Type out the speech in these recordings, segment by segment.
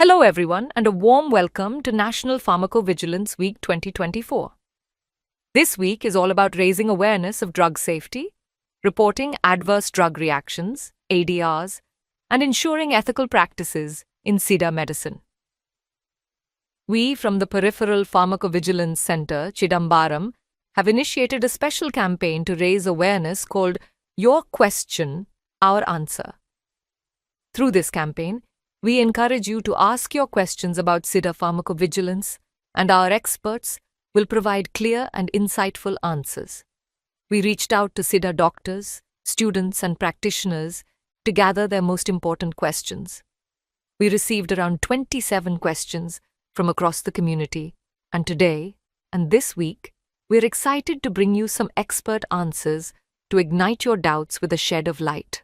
Hello everyone and a warm welcome to National Pharmacovigilance Week 2024. This week is all about raising awareness of drug safety, reporting adverse drug reactions, ADRs, and ensuring ethical practices in SIDA medicine. We from the Peripheral Pharmacovigilance Center, Chidambaram, have initiated a special campaign to raise awareness called Your Question, Our Answer. Through this campaign, we encourage you to ask your questions about SIDA pharmacovigilance, and our experts will provide clear and insightful answers. We reached out to SIDA doctors, students, and practitioners to gather their most important questions. We received around 27 questions from across the community, and today, and this week, we're excited to bring you some expert answers to ignite your doubts with a shed of light.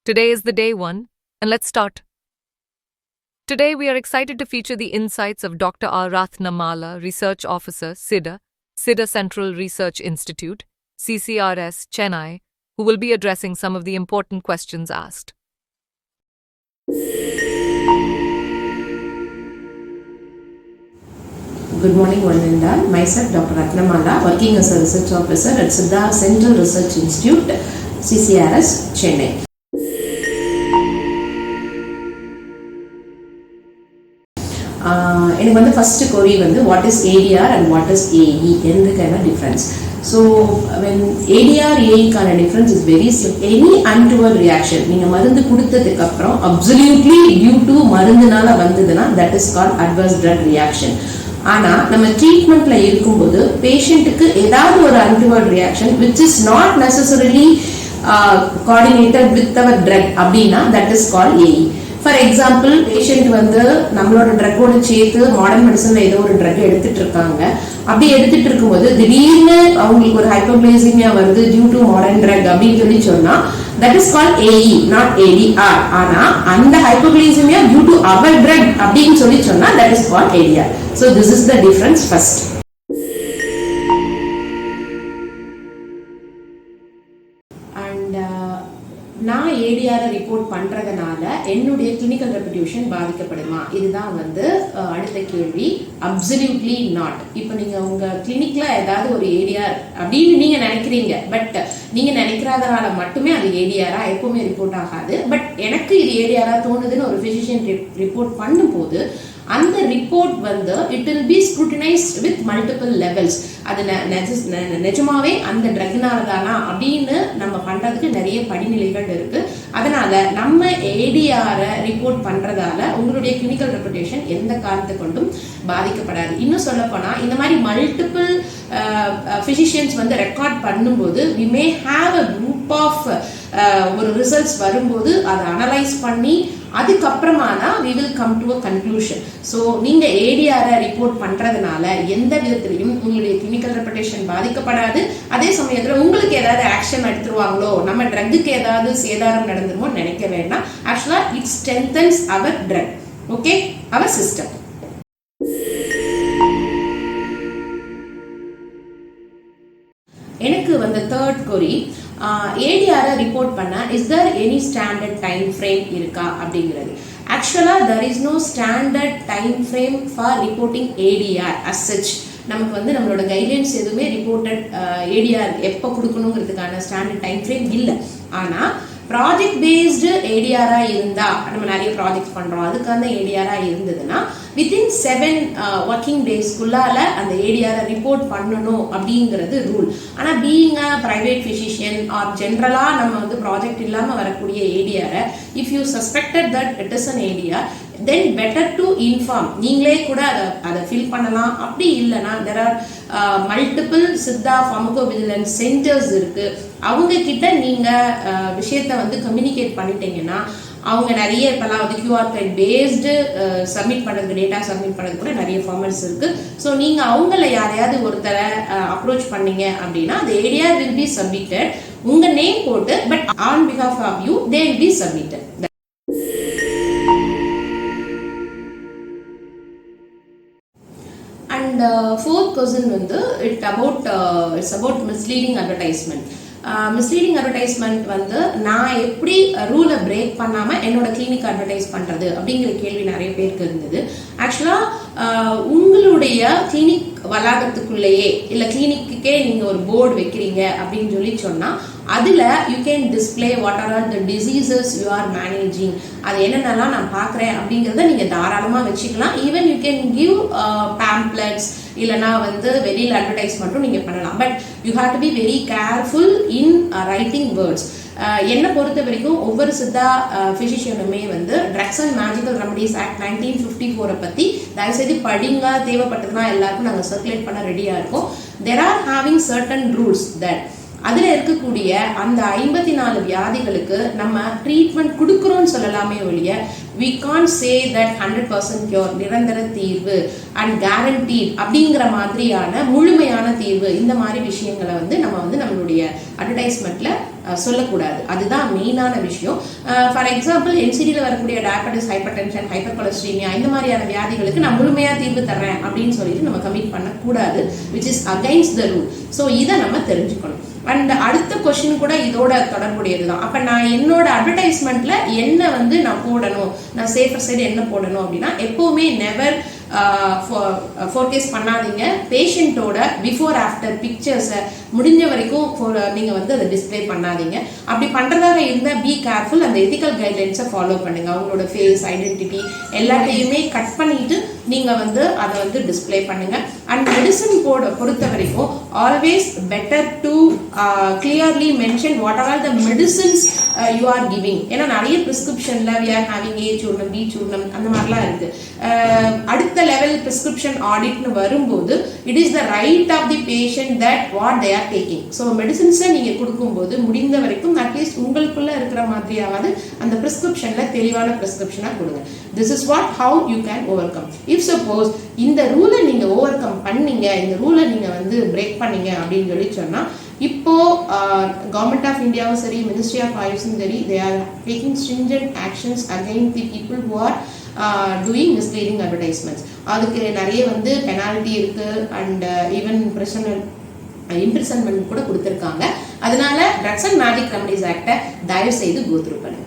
Today is the day one, and let's start. Today, we are excited to feature the insights of Dr. R. Rathnamala, Research Officer, SIDA, SIDA Central Research Institute, CCRS, Chennai, who will be addressing some of the important questions asked. Good morning, one and all. Myself, Dr. Rathnamala, working as a Research Officer at SIDA Central Research Institute, CCRS, Chennai. எனக்கு வந்து first query வந்து what is ADR and what is AE எதுக்கான difference. So when ADR ஏஇக்கான difference is very simple. Any untoward reaction நீங்கள் மருந்து கொடுத்ததுக்கு அப்புறம் absolutely due to மருந்துனால வந்ததுன்னா that is called adverse drug reaction. ஆனால் நம்ம ட்ரீட்மெண்ட்ல இருக்கும்போது பேஷண்ட்டுக்கு ஏதாவது ஒரு untoward reaction which is not necessarily coordinated with our drug அப்படின்னா that is called AE. For example, patient வந்து நம்மளோட ட்ரக்கோட சேர்த்து மாடர்ன் மெடிசன்ல ஏதோ ஒரு ட்ரக் எடுத்துட்டு இருக்காங்க. அப்படி எடுத்துட்டு இருக்கும்போது திடீர்னு அவங்களுக்கு ஒரு ஹைப்போகிளைசீமியா வருது டியூ டு மாடர்ன் ட்ரக் அப்படின்னு சொன்னா that is called AE, not ADR. ஆனா அந்த hypoglycaemia due to our drug அப்படின்னு சொன்னா that is called ADR. So this is the difference first. நான் ஏடிஆரை ரிப்போர்ட் பண்ணுறதுனால என்னுடைய கிளினிக்கல் ரெப்யூட்டேஷன் பாதிக்கப்படுமா? இதுதான் வந்து அடுத்த கேள்வி. Absolutely not. இப்போ நீங்கள் உங்கள் கிளினிக்கில் ஏதாவது ஒரு ஏடிஆர் அப்படின்னு நீங்கள் நினைக்கிறீங்க, பட் நீங்கள் நினைக்கிறதுனால மட்டுமே அது ஏடிஆராக எப்பவுமே ரிப்போர்ட் ஆகாது. பட் எனக்கு இது ஏடிஆராக தோணுதுன்னு ஒரு ஃபிசிஷியன் ரிப்போர்ட் பண்ணும்போது அந்த ரிப்போர்ட் வந்து it will be scrutinised with multiple levels. அது நிஜமாவே அந்த ட்ரக்னால தானா அப்படின்னு நம்ம பண்றதுக்கு நிறைய படிநிலைகள் இருக்கு. அதனால நம்ம ஏடிஆரை ரிப்போர்ட் பண்றதால உங்களுடைய கிளினிக்கல் ரெப்யூட்டேஷன் எந்த காரணத்தை கொண்டும் பாதிக்கப்படாது. இன்னும் சொல்ல போனா இந்த மாதிரி மல்டிபிள் பிசிஷியன்ஸ் வந்து ரெக்கார்ட் பண்ணும்போது we may have a group of ஒரு ரிசல்ட்ஸ் வரும்போது அதை அனலைஸ் பண்ணி அதுக்கப்புறமா தான் we will come to a conclusion. So நீங்கள் ஏடிஆரை ரிப்போர்ட் பண்ணுறதுனால எந்த விதத்திலையும் உங்களுடைய கிளினிக்கல் ரெப்யூட்டேஷன் பாதிக்கப்படாது. அதே சமயத்தில் உங்களுக்கு ஏதாவது ஆக்ஷன் எடுத்துருவாங்களோ, நம்ம ட்ரக்குக்கு ஏதாவது சேதாரம் நடந்துருமோ நினைக்க வேண்டாம். ஆக்சுவலாக it strengthens our drug, okay, our system. எனக்கு வந்து தேர்ட் கொரி, ஏடிஆரை ரிப்போர்ட் பண்ண is there any standard time frame இருக்கா அப்படிங்கிறது. ஆக்சுவலாக there is no standard time frame for reporting ADR as such. நமக்கு வந்து நம்மளோட கைட்லைன்ஸ் எதுவுமே ரிப்போர்ட்டட் ஏடிஆர் எப்போ கொடுக்கணுங்கிறதுக்கான ஸ்டாண்டர்ட் டைம் ஃப்ரேம் இல்லை. ஆனால் ப்ராஜெக்ட் பேஸ்டு ஏடிஆராக இருந்தால், நம்ம நிறைய ப்ராஜெக்ட் பண்ணுறோம், அதுக்கான ஏடிஆராக இருந்ததுன்னா வித்தின் 7 ஒர்க்கிங் டேஸ்க்குள்ளால அந்த ஏடிஆரை ரிப்போர்ட் பண்ணணும் அப்படிங்கிறது ரூல். ஆனால் being a private physician or ஜென்ரலாக நம்ம வந்து ப்ராஜெக்ட் இல்லாமல் வரக்கூடிய ஏடிஆரை if you suspected that it is an ADR then better to inform. நீங்களே கூட அதை ஃபில் பண்ணலாம். அப்படி இல்லைன்னா there are multiple Siddha pharmacovigilance centres இருக்கு. அவங்க கிட்ட நீங்க விஷயத்த வந்து கம்யூனிகேட் பண்ணிட்டீங்கன்னா அவங்க நிறைய இப்பெல்லாம் வந்து கியூஆர் கோட் பேஸ்டு சப்மிட் பண்ணுறதுக்கு, டேட்டா சப்மிட் பண்ணுறது கூட நிறைய ஃபார்மட்ஸ் இருக்கு. ஸோ நீங்க அவங்கள யாரையாவது ஒருத்தரை அப்ரோச் பண்ணீங்க அப்படின்னா the ADR will be submitted. உங்க நேம் போட்டு but on behalf of you they will be submitted. And fourth question வந்து it's about misleading advertisement. Misleading advertisement வந்து நான் எப்படி ரூலை பிரேக் பண்ணாமல் என்னோட கிளினிக் அட்வர்டைஸ் பண்ணுறது அப்படிங்கிற கேள்வி நிறைய பேருக்கு இருந்தது. ஆக்சுவலாக உங்களுடைய கிளினிக் வளாகத்துக்குள்ளேயே இல்லை கிளினிக்குக்கே நீங்கள் ஒரு போர்டு வைக்கிறீங்க அப்படின்னு சொல்லி சொன்னால் அதில் you can display what are the diseases you are managing, அது என்னென்னலாம் நான் பார்க்குறேன் அப்படிங்கிறத நீங்கள் தாராளமாக வச்சுக்கலாம். Even you can give pamphlets, இல்லைனா வந்து வெளியில் அட்வர்டைஸ் மட்டும் நீங்கள் பண்ணலாம். But you have to be very careful in writing words. என்னை பொறுத்த வரைக்கும் ஒவ்வொரு சித்தா ஃபிசிஷியனுமே வந்து drugs and magical remedies act 1954 பற்றி தயவுசெய்து படிங்க, தேவைப்பட்டதுன்னா எல்லாருக்கும் நாங்கள் சர்க்குலேட் பண்ண ரெடியாக இருக்கோம். There are having certain rules that அதில் இருக்கக்கூடிய அந்த 54 வியாதிகளுக்கு நம்ம ட்ரீட்மெண்ட் கொடுக்குறோன்னு சொல்லலாமே ஒழிய we can't say that 100% cure, நிரந்தர தீர்வு அண்ட் கேரண்டீட் அப்படிங்கிற மாதிரியான முழுமையான தீர்வு, இந்த மாதிரி விஷயங்களை வந்து நம்ம வந்து நம்மளுடைய அட்வர்டைஸ்மெண்ட்ல சொல்லக்கூடாது. அதுதான் மெயினான விஷயம். ஃபார் எக்ஸாம்பிள் என்சிடியில் வரக்கூடிய டயபெட்டிஸ், ஹைப்பர் டென்ஷன், ஹைப்பர் கொலஸ்ட்ரீமியா இந்த மாதிரியான வியாதிகளுக்கு நான் முழுமையாக தீர்வு தர்றேன் அப்படின்னு சொல்லிட்டு நம்ம கமிட் பண்ணக்கூடாது, which is against the rule. So இதை நம்ம தெரிஞ்சுக்கணும். அண்ட் அடுத்த கொஸ்டின் கூட இதோட தொடர்புடையது தான். அப்போ நான் என்னோட அட்வர்டைஸ்மெண்ட்ல என்ன வந்து நான் போடணும், நான் சேஃபர் சைடு என்ன போடணும் அப்படின்னா, எப்போவுமே நெவர் ஃபோர்கேஸ் பண்ணாதீங்க. பேஷண்ட்டோட பிஃபோர் ஆஃப்டர் பிக்சர்ஸை முடிஞ்ச வரைக்கும் நீங்கள் வந்து அதை டிஸ்பிளே பண்ணாதீங்க. அப்படி பண்ணுறதாக இருந்தால் பி கேர்ஃபுல், அந்த எத்திக்கல் கைட்லைன்ஸை ஃபாலோ பண்ணுங்கள். அவங்களோட ஃபேஸ் ஐடென்டிட்டி எல்லாத்தையுமே கட் பண்ணிட்டு நீங்கள் வந்து அதை வந்து டிஸ்பிளே பண்ணுங்கள். அண்ட் மெடிசன் பொறுத்த வரைக்கும் always better to clearly mention what are the medicines you are giving. ஏன்னா நிறைய ப்ரிஸ்கிரிப்ஷனில் we are having A churnam, B churnam அந்த மாதிரிலாம் இருக்குது. அடுத்த லெவல் ப்ரிஸ்கிரிப்ஷன் ஆடிட்னு வரும்போது it is the right of the patient that what they are taking. So மெடிசின்ஸை நீங்கள் கொடுக்கும்போது முடிந்த வரைக்கும் அட்லீஸ்ட் உங்களுக்குள்ளே இருக்கிற மாதிரியாவது அந்த ப்ரிஸ்கிரிப்ஷனில் தெளிவான ப்ரிஸ்கிரிப்ஷனாக கொடுங்க. This is what how you can over come. If suppose இந்த ரூலை நீங்கள் ஓவர் கம் பண்ணீங்க, இந்த ரூலை நீங்கள் வந்து பிரேக் பண்ணீங்க அப்படின்னு சொல்லி சொன்னால், இப்போ கவர்மெண்ட் ஆஃப் இந்தியாவும் சரி, மினிஸ்ட்ரி ஆஃப் ஆயுஷும் சரி, தே are taking stringent actions against the people who are doing misleading advertisements. அதுக்கு நிறைய வந்து பெனால்ட்டி இருக்கு அண்ட் ஈவன் இம்ப்ரிசன்மெண்ட் கூட கொடுத்துருக்காங்க. அதனால ட்ரக்ஸ் அண்ட் மேஜிக் ரெமடிஸ் ஆக்டை தயவு செய்து கோ த்ரூ பண்ணுங்க.